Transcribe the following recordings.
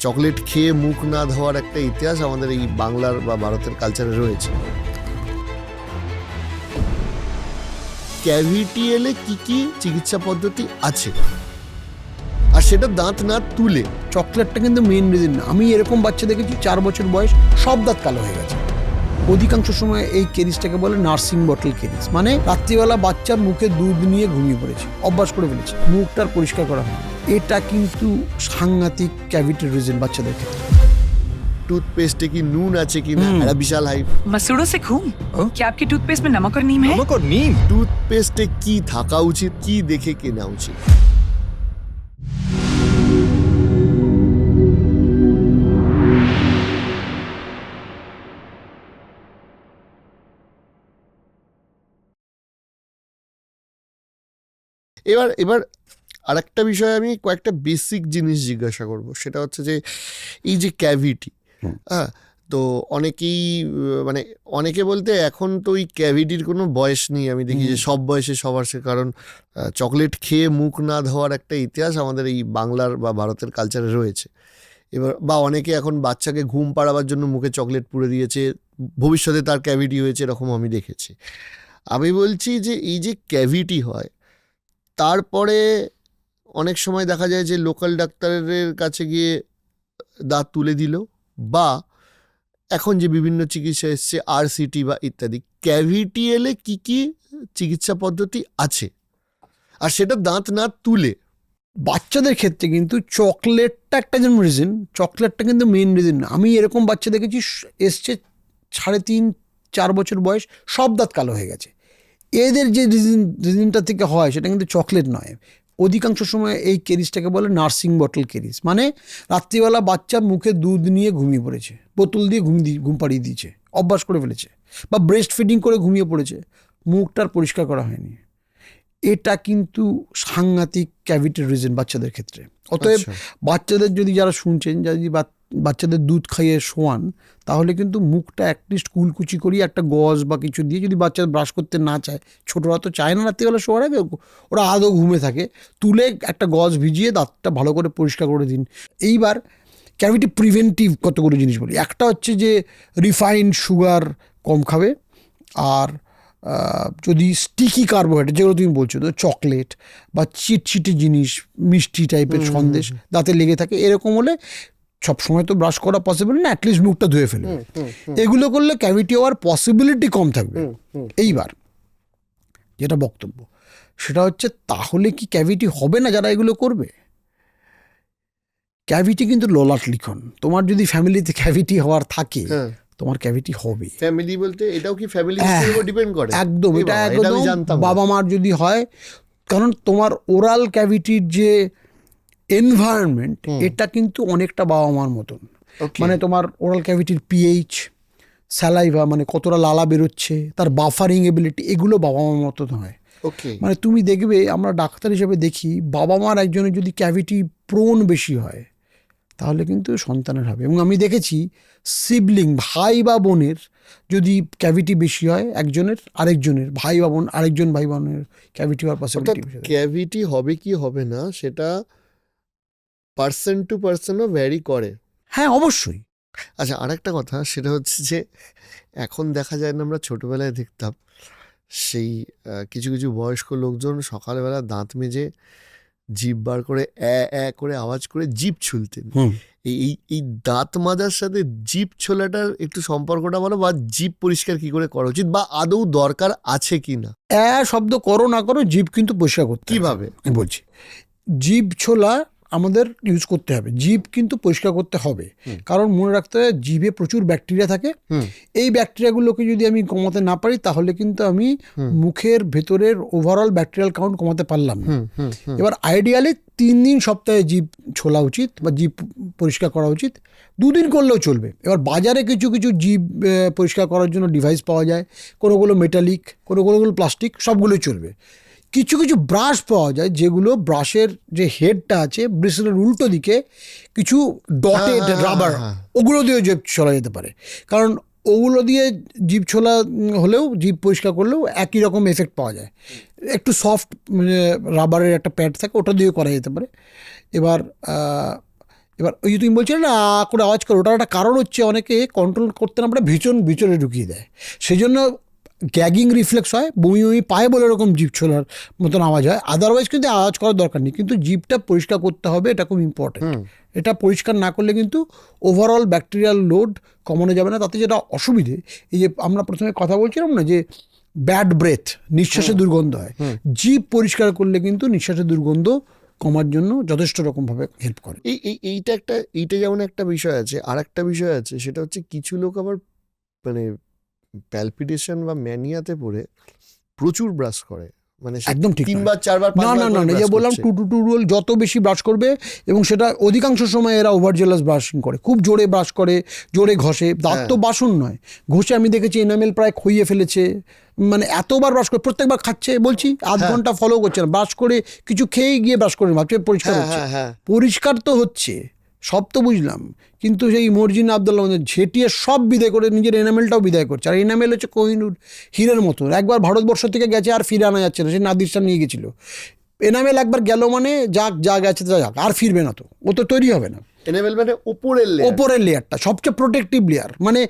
Chocolate খেয়ে মুখ না ধোয়ার একটা ইতিহাস আমাদের এই বাংলার বা ভারতের কালচারে রয়েছে। ক্যাভিটি এলে কি কি চিকিৎসা পদ্ধতি আছে, আর সেটা দাঁত না তুলে। চকলেটটা কিন্তু মেইন রিজন না। আমি এরকম বাচ্চা দেখেছি 4 বছর বয়স, সব দাঁত কালো হয়ে গেছে। অধিকাংশ সময় এই কেরিসটাকে বলে নার্সিং বটল কেরিস, মানে রাত্রিবেলা বাচ্চার মুখে দুধ নিয়ে ঘুমিয়ে পড়েছে, অভ্যাস করে ফেলেছে, মুখটার পরিষ্কার করা হয়। এটা কিন্তু সাংঘাতিক ক্যাভিটির রিজন বাচ্চাদের ক্ষেত্রে। টুথপেস্টে কি নুন আছে কিনা একটা বিশাল হাইপ। मसूड़ों से खून? क्या आपके टूथपेस्ट में नमक और नीम है? नमक और नीम? টুথপেস্টে কি থাকা উচিত, কি দেখে কেনা উচিত? এবার আরেকটা বিষয়, আমি কয়েকটা বেসিক জিনিস জিজ্ঞাসা করব। সেটা হচ্ছে যে এই যে ক্যাভিটি, হ্যাঁ, তো অনেকেই মানে অনেকে বলতে এখন তো ওই ক্যাভিটির কোনো বয়স নেই। আমি দেখি যে সব বয়সে সবার সে, কারণ চকলেট খেয়ে মুখ না ধোয়ার একটা ইতিহাস আমাদের এই বাংলার বা ভারতের কালচারে রয়েছে। এবার বা অনেকে এখন বাচ্চাকে ঘুম পাড়াবার জন্য মুখে চকলেট পুড়ে দিয়েছে, ভবিষ্যতে তার ক্যাভিটি হয়েছে, এরকম আমি দেখেছি। আমি বলছি যে এই যে ক্যাভিটি হয়, তারপরে অনেক সময় দেখা যায় যে লোকাল ডাক্তারের কাছে গিয়ে দাঁত তুলে দিল, বা এখন যে বিভিন্ন চিকিৎসা এসছে RCT বা ইত্যাদি। ক্যাভিটি এলে কি কি চিকিৎসা পদ্ধতি আছে, আর সেটা দাঁত না তুলে। বাচ্চাদের ক্ষেত্রে কিন্তু চকলেটটা একটা যেমন রিজন, চকলেটটা কিন্তু মেইন রিজন না। আমি এরকম বাচ্চা দেখেছি এসছে 3.5-4 বছর বয়স, সব দাঁত কালো হয়ে গেছে। এদের যে রিজনটা থেকে হয় সেটা কিন্তু চকলেট নয়। অধিকাংশ সময় এই কেরিসটাকে বলে নার্সিং বটল কেরিস, মানে রাত্রিবেলা বাচ্চার মুখে দুধ নিয়ে ঘুমিয়ে পড়েছে, বোতল দিয়ে ঘুম পাড়িয়ে দিয়েছে, অভ্যাস করে ফেলেছে, বা ব্রেস্ট ফিডিং করে ঘুমিয়ে পড়েছে, মুখটার পরিষ্কার করা হয়নি। এটা কিন্তু সাংঘাতিক ক্যাভিটির রিজন বাচ্চাদের ক্ষেত্রে। অতএব বাচ্চাদের যদি যারা শুনছেন, যদি বাচ্চাদের দুধ খাইয়ে শোয়ান, তাহলে কিন্তু মুখটা অ্যাটলিস্ট কুলকুচি করিয়ে একটা গজ বা কিছু দিয়ে, যদি বাচ্চা ব্রাশ করতে না চায়, ছোটরা তো চায় না রাত্রিবেলা শোয়ার আগে, ওরা আদৌ ঘুমে থাকে, তুলে একটা গজ ভিজিয়ে দাঁতটা ভালো করে পরিষ্কার করে দিন। এইবার ক্যাভিটি প্রিভেন্টিভ কতগুলো জিনিস বলি। একটা হচ্ছে যে রিফাইন্ড সুগার কম খাবে, আর যদি স্টিকি কার্বোহাইড্রেট, যেগুলো তুমি বলছো, তো চকলেট বা চিটচিটে জিনিস, মিষ্টি টাইপের সন্দেশ দাঁতে লেগে থাকে, এরকম হলে সবসময় তো ব্রাশ করা পসিবল না, অ্যাটলিস্ট মুখটা ধুয়ে ফেলবে। এগুলো করলে ক্যাভিটি হওয়ার পসিবিলিটি কম থাকবে। এইবার যেটা বক্তব্য, সেটা হচ্ছে তাহলে কি ক্যাভিটি হবে না যারা এগুলো করবে? ক্যাভিটি কিন্তু ললাট লিখন। তোমার যদি ফ্যামিলিতে ক্যাভিটি হওয়ার থাকে, তোমার ক্যাভিটি হবে। ফ্যামিলি বলতে এটাও কি ফ্যামিলির উপর ডিপেন্ড করে? একদম, এটা একদম বাবা মার যদি হয়, কারণ তোমার ওরাল ক্যাভিটির যে এনভায়রনমেন্ট, এটা কিন্তু অনেকটা বাবা মার মতন। মানে তোমার ওরাল ক্যাভিটির পিএইচ, স্যালাইভা, মানে কতটা লালা বেরোচ্ছে, তার বাফারিং এবিলিটি, এগুলো বাবা মার মতন হয়। মানে তুমি দেখবে, আমরা ডাক্তার হিসেবে দেখি, বাবা মার একজনের যদি ক্যাভিটি প্রোন বেশি হয়, তাহলে কিন্তু সন্তানের হবে। এবং আমি দেখেছি সিবলিং, ভাই বা বোনের যদি ক্যাভিটি বেশি হয়, একজনের আরেকজনের, ভাই বা বোন আরেকজন ভাই বোনের ক্যাভিটি হওয়ার পসিবিলিটি। ক্যাভিটি হবে কি হবে না সেটা পার্সন টু পার্সনও ভ্যারি করে। হ্যাঁ, অবশ্যই। আচ্ছা, আরেকটা কথা, সেটা হচ্ছে যে এখন দেখা যায় না, আমরা ছোটবেলায় দেখতাম সেই কিছু কিছু বয়স্ক লোকজন সকালবেলা দাঁত মেজে জিভ বার করে করে আওয়াজ করে জিভ ছুলতেন। এই দাঁত মাজার সাথে জিভ ছোলাটার একটু সম্পর্কটা বলো, বা জিভ পরিষ্কার কি করে করা উচিত, বা আদৌ দরকার আছে কি না? শব্দ করো না করো, জিভ কিন্তু পরিষ্কার করতে কিভাবে আমি বলছি। জিভ ছোলা আমাদের ইউজ করতে হবে, জিভ কিন্তু পরিষ্কার করতে হবে। কারণ মনে রাখতে হবে, জিভে প্রচুর ব্যাকটেরিয়া থাকে। এই ব্যাকটেরিয়াগুলোকে যদি আমি কমাতে না পারি, তাহলে কিন্তু আমি মুখের ভেতরের ওভারঅল ব্যাকটেরিয়াল কাউন্ট কমাতে পারলাম না। এবার আইডিয়ালি 3 দিন সপ্তাহে জিভ ছোলা উচিত, বা জিভ পরিষ্কার করা উচিত। 2 দিন করলেও চলবে। এবার বাজারে কিছু কিছু জিভ পরিষ্কার করার জন্য ডিভাইস পাওয়া যায়, কোনোগুলো মেটালিক, কোনোগুলো প্লাস্টিক, সবগুলোই চলবে। কিছু কিছু ব্রাশ পাওয়া যায়, যেগুলো ব্রাশের যে হেডটা আছে, ব্রিসেলের উল্টো দিকে কিছু ডটেড রাবার, ওগুলো দিয়েও জিভ ছোলা যেতে পারে। কারণ ওগুলো দিয়ে জিভ ছোলা হলেও, জিভ পরিষ্কার করলেও একই রকম এফেক্ট পাওয়া যায়। একটু সফট রাবারের একটা প্যাড থাকে, ওটা দিয়েও করা যেতে পারে। এবার এবার ওই যে তুমি বলছিলে না করে আওয়াজ করো, ওটার একটা কারণ হচ্ছে অনেকে কন্ট্রোল করতে না পারে ভিতরে ঢুকিয়ে দেয়, সেই জন্য গ্যাগিং রিফ্লেক্স হয়, বমি বমি পায় বলে এরকম জিভ ছোলার মতন আওয়াজ হয়। আদারওয়াইজ কিন্তু আওয়াজ করার দরকার নেই, কিন্তু জিভটা পরিষ্কার করতে হবে, এটা খুব ইম্পর্টেন্ট। এটা পরিষ্কার না করলে কিন্তু ওভারঅল ব্যাকটেরিয়াল লোড কমানো যাবে না। তাতে যেটা অসুবিধে, এই যে আমরা প্রথমে কথা বলছিলাম না যে ব্যাড ব্রেথ, নিঃশ্বাসের দুর্গন্ধ হয়, জিভ পরিষ্কার করলে কিন্তু নিঃশ্বাসের দুর্গন্ধ কমার জন্য যথেষ্ট রকমভাবে হেল্প করে। এইটা যেমন একটা বিষয় আছে, আর একটা বিষয় আছে, সেটা হচ্ছে কিছু লোক আবার মানে প্যালপিটেশন বা ম্যানিয়াতে পড়ে প্রচুর ব্রাশ করে, মানে সে একদম ঠিক নয়। 3 বার 4 বার না না না না, যে বললাম 2 রুল, যত বেশি ব্রাশ করবে, এবং সেটা অধিকাংশ সময় এরা ওভারজেলাস ব্রাশিং করে, খুব জোরে ব্রাশ করে, জোরে ঘষে। দাঁত তো বাসন নয়, ঘষে আমি দেখেছি এনামেল প্রায় ক্ষইয়ে ফেলেছে, মানে এতবার ব্রাশ করে, প্রত্যেকবার খাচ্ছে, বলছি আধ ঘন্টা ফলো করছে না, ব্রাশ করে কিছু খেয়ে গিয়ে ব্রাশ করে ভাবছে পরিষ্কার হচ্ছে। পরিষ্কার তো হচ্ছে, সব তো বুঝলাম, কিন্তু সেই মর্জিনা আব্দুল্লাহ ঝেটিয়ে সব বিদায় করে নিজের এনামেলটাও বিদায় করছে। আর এনামেল হচ্ছে কোহিনূর হীরের মতো, একবার ভারতবর্ষ থেকে গেছে আর ফিরে আনা যাচ্ছে না, সে নাদিরশাহ নিয়ে গেছিল। এনামেল একবার গেল মানে যা গেছে যাক, আর ফিরবে না, তো ও তো তৈরি হবে না। এনামেল মানে ওপরের লেয়ারটা সবচেয়ে প্রোটেক্টিভ লেয়ার, মানে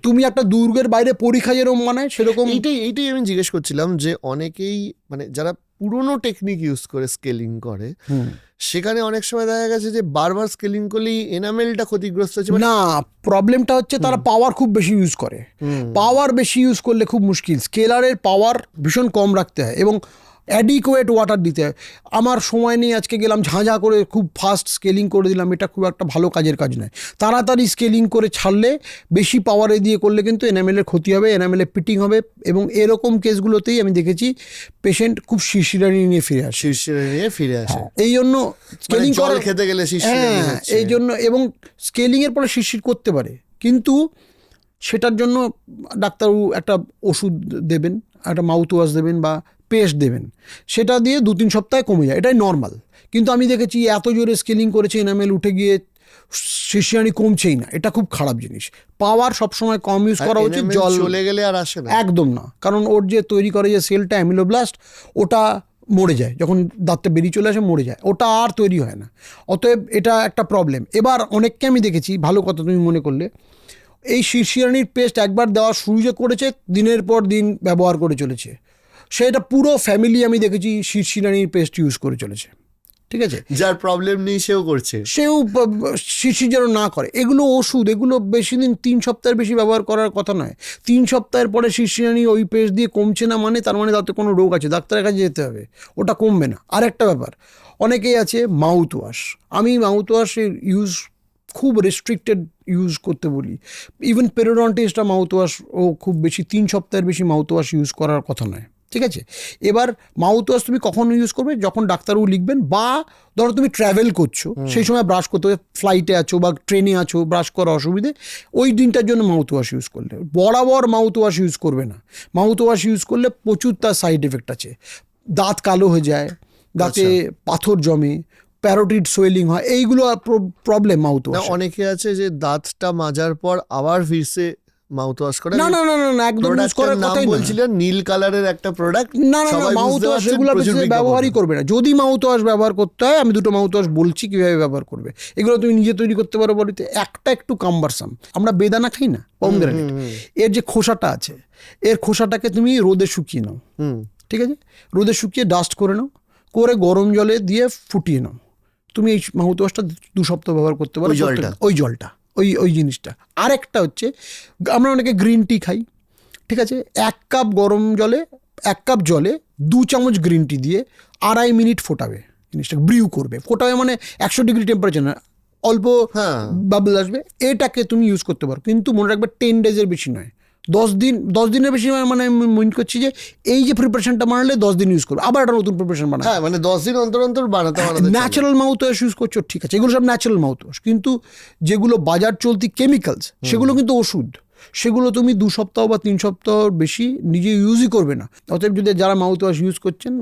তুমি একটা দুর্গের বাইরে পরীক্ষা যেরকম মানে সেরকম। এইটাই আমি জিজ্ঞেস করছিলাম যে অনেকেই মানে যারা পুরোনো টেকনিক ইউজ করে স্কেলিং করে, সেখানে অনেক সময় দেখা গেছে যে বারবার স্কেলিং করলেই এনামেলটা ক্ষতিগ্রস্ত হচ্ছে। না, প্রবলেমটা হচ্ছে তারা পাওয়ার খুব বেশি ইউজ করে। পাওয়ার বেশি ইউজ করলে খুব মুশকিল, স্কেলারের পাওয়ার ভীষণ কম রাখতে হয় এবং অ্যাডিকুয়েট ওয়াটার দিতে হয়। আমার সময় নেই, আজকে গেলাম ঝাঁঝা করে খুব ফাস্ট স্কেলিং করে দিলাম, এটা খুব একটা ভালো কাজের কাজ নয়। তাড়াতাড়ি স্কেলিং করে ছাড়লে, বেশি পাওয়ারে দিয়ে করলে কিন্তু এনামেলের ক্ষতি হবে, এনামেলের পিটিং হবে, এবং এরকম কেসগুলোতেই আমি দেখেছি পেশেন্ট খুব শিরশিরানি নিয়ে ফিরে আসে। এই জন্য স্কেলিং করার খেতে গেলে এই জন্য, এবং স্কেলিংয়ের পরে শিরশির করতে পারে, কিন্তু সেটার জন্য ডাক্তারবাবু একটা ওষুধ দেবেন, একটা মাউথ ওয়াশ দেবেন বা পেস্ট দেবেন, সেটা দিয়ে 2-3 সপ্তাহে কমে যায়, এটাই নর্মাল। কিন্তু আমি দেখেছি এত জোরে স্কেলিং করেছে, এনামেল উঠে গিয়ে শিরশিরানি কমছেই না, এটা খুব খারাপ জিনিস। পাওয়ার সবসময় কম ইউজ করা উচিত, জল চলে গেলে আর আসে না, একদম না, কারণ ওর যে তৈরি করে যে সেলটা অ্যামিলোব্লাস্ট, ওটা মরে যায় যখন দাঁতটা বেরিয়ে চলে আসে, মরে যায়, ওটা আর তৈরি হয় না। অতএব এটা একটা প্রবলেম। এবার অনেককে আমি দেখেছি, ভালো কথা তুমি মনে করলে, এই শিরশিরানির পেস্ট একবার দেওয়া শুরু যে করেছে, দিনের পর দিন ব্যবহার করে চলেছে, সেটা পুরো ফ্যামিলি আমি দেখেছি শিরশিরানির পেস্ট ইউজ করে চলেছে। ঠিক আছে, যার প্রবলেম নেই সেও শিরশির যেন না করে। এগুলো ওষুধ, এগুলো বেশি দিন, 3 সপ্তাহের বেশি ব্যবহার করার কথা নয়। 3 সপ্তাহের পরে শিরশিরানি ওই পেস্ট দিয়ে কমছে না মানে, তার মানে তাতে কোনো রোগ আছে, ডাক্তারের কাছে যেতে হবে, ওটা কমবে না। আর একটা ব্যাপার, অনেকেই আছে মাউথ ওয়াশ, আমি মাউথ ওয়াশের ইউজ খুব রেস্ট্রিক্টেড ইউজ করতে বলি। ইভেন পেরোডন্টিস্টটা মাউথ ওয়াশ, ও খুব বেশি 3 সপ্তাহের বেশি মাউথ ওয়াশ ইউজ করার কথা নয়। ঠিক আছে, এবার মাউথ ওয়াশ তুমি কখন ইউজ করবে, যখন ডাক্তারবাবু লিখবেন, বা ধরো তুমি ট্রাভেল করছো, সেই সময় ব্রাশ করতে হবে, ফ্লাইটে আছো বা ট্রেনে আছো, ব্রাশ করা অসুবিধে, ওই দিনটার জন্য মাউথ ওয়াশ ইউজ করলে। বরাবর মাউথ ওয়াশ ইউজ করবে না। মাউথ ওয়াশ ইউজ করলে প্রচুর তার সাইড এফেক্ট আছে, দাঁত কালো হয়ে যায়, দাঁতে পাথর জমে, প্যারোটিড সোয়েলিং হয়, এইগুলো প্রবলেম মাউথ ওয়াশ। অনেকে আছে যে দাঁতটা মাজার পর আবার ফিরছে মাউথ ওয়াশ করে। না না না না, একদম ইউজ করার কথাই না। বলছিলেন নীল কালারের একটা প্রোডাক্ট, না না না, মাউথ ওয়াশ এগুলো ব্যবহারই করবে না। যদি মাউথ ওয়াশ ব্যবহার করতে হয়, আমি 2টো মাউথ ওয়াশ বলছি কিভাবে ব্যবহার করবে। এগুলো তুমি নিজে তৈরি করতে পারো বাড়িতে। একটা একটু কাম্বারসাম, আমরা বেদানা খাই না, পমগ্রানেট, এর যে খোসাটা আছে, এর খোসাটাকে তুমি রোদে শুকিয়ে নাও। ঠিক আছে, রোদে শুকিয়ে ডাস্ট করে নাও, করে গরম জলে দিয়ে ফুটিয়ে নাও। তুমি এই মাউথ ওয়াশটা 2 সপ্তাহ ব্যবহার করতে পারো, ওই জলটা, ওই জিনিসটা। আরেকটা হচ্ছে, আমরা অনেকে গ্রিন টি খাই, ঠিক আছে, 1 কাপ গরম জলে, 1 কাপ জলে 2 চামচ গ্রিন টি দিয়ে 2.5 মিনিট ফোটাবে, জিনিসটা ব্রিউ করবে। ফোটাবে মানে 100 ডিগ্রি টেম্পারেচার না, অল্প বাবল আসবে, এটাকে তুমি ইউজ করতে পারো। কিন্তু মনে রাখবে 10 ডেজের বেশি নয়, 10 দিনের বেশি। মানে আমি মনে করছি যে এই যে প্রিপারেশনটা বানালে 10 দিন ইউজ করবে, আবার একটা নতুন প্রিপারেশন বানাবে। হ্যাঁ, মানে 10 দিন অন্তর অন্তর বানাতে। ন্যাচারাল মাউথ ওয়াশ ইউজ করছো, ঠিক আছে, এগুলো সব ন্যাচারাল মাউথ ওয়াশ, কিন্তু যেগুলো বাজার চলতি কেমিক্যালস, সেগুলো কিন্তু ওষুধ, সেগুলো তুমি 2 সপ্তাহ বা 3 সপ্তাহ বেশি নিজে ইউজই করবে না। অতএব যদি যারা মাউথ ওয়াশ ইউজ করছেন,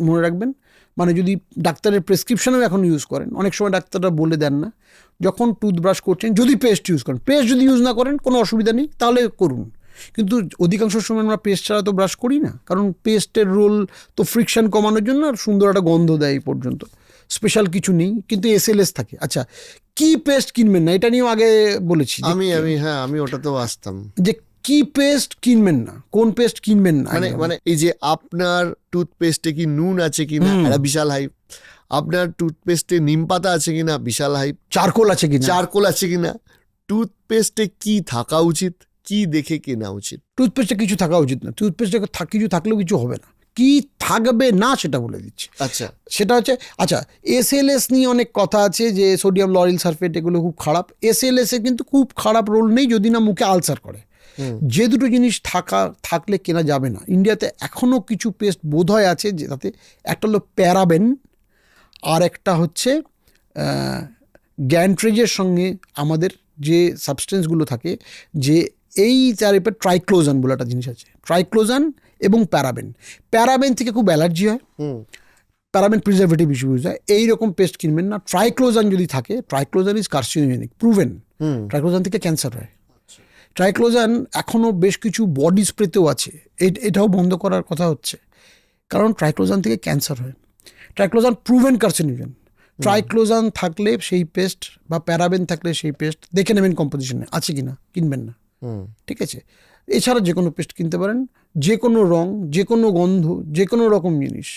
মনে রাখবেন, মানে যদি ডাক্তারের প্রেসক্রিপশনেও এখন ইউজ করেন, অনেক সময় ডাক্তাররা বলে দেন না, যখন টুথব্রাশ করছেন যদি পেস্ট ইউজ করেন, পেস্ট যদি ইউজ না করেন কোনো অসুবিধা নেই, তাহলে করুন। কিন্তু অধিকাংশ সময় আমরা পেস্ট ছাড়া তো ব্রাশ করি না, কারণ পেস্টের রোল তো ফ্রিকশন কমানোর জন্য, আর সুন্দর একটা গন্ধ দেয় এই পর্যন্ত। স্পেশাল কিছু নেই, কিন্তু এসএলএস থাকে। আচ্ছা, কি পেস্ট কিনবেন না এটা নিয়েও আগে বলেছি যে আমি ওটাতেও আসতাম। যে কি পেস্ট কিনবেন না, কোন পেস্ট কিনবেন না। মানে এই যে আপনার টুথপেস্টে কি নুন আছে কিনা, একটা বিশাল হাইপ। আপনার টুথপেস্টে নিম পাতা আছে কিনা, বিশাল হাইপ। চারকোল আছে কিনা, চারকোল আছে কিনা। টুথপেস্টে কি থাকা উচিত, কি দেখে কেনা উচিত? টুথপেস্টে কিছু থাকা উচিত না। টুথপেস্টে কিছু থাকলেও কিছু হবে না। কি থাকবে না সেটা বলে দিচ্ছি। আচ্ছা, সেটা হচ্ছে, আচ্ছা, এসএলএস নিয়ে অনেক কথা আছে যে সোডিয়াম লরিল সালফেট এগুলো খুব খারাপ। এসএলএস এ কিন্তু খুব খারাপ রোল নেই যদি না মুখে আলসার করে। যে দুটো জিনিস থাকলে কেনা যাবে না। ইন্ডিয়াতে এখনও কিছু পেস্ট বোধহয় আছে যেটাতে একটা হলো প্যারাবেন, আর একটা হচ্ছে গ্যান্ট্রেজের সঙ্গে আমাদের যে সাবস্টেন্সগুলো থাকে, যে এই টাইপের ট্রাইক্লোজান বলে একটা জিনিস আছে। ট্রাইক্লোজান এবং প্যারাবেন থেকে খুব অ্যালার্জি হয়। প্যারাবেন প্রিজারভেটিভ ইস্যুজ হয়। এইরকম পেস্ট কিনবেন না। ট্রাইক্লোজান যদি থাকে, ট্রাইক্লোজান ইজ কার্সিনোজেনিক, প্রুভেন। ট্রাইক্লোজান থেকে ক্যান্সার হয়। ট্রাইক্লোজান এখনও বেশ কিছু বডি স্প্রেতেও আছে, এটাও বন্ধ করার কথা হচ্ছে, কারণ ট্রাইক্লোজান থেকে ক্যান্সার হয়। ট্রাইক্লোজান প্রুভেন কার্সিনোজেন। ট্রাইক্লোজান থাকলে সেই পেস্ট বা প্যারাবেন থাকলে সেই পেস্ট দেখে নেবেন কম্পোজিশনে আছে কিনা, কিনবেন না। ঠিক আছে? এছাড়া যে কোনো পেস্ট কিনতে পারেন, যে কোনো রং, যে কোনো গন্ধ, যে কোনো রকম জিনিস।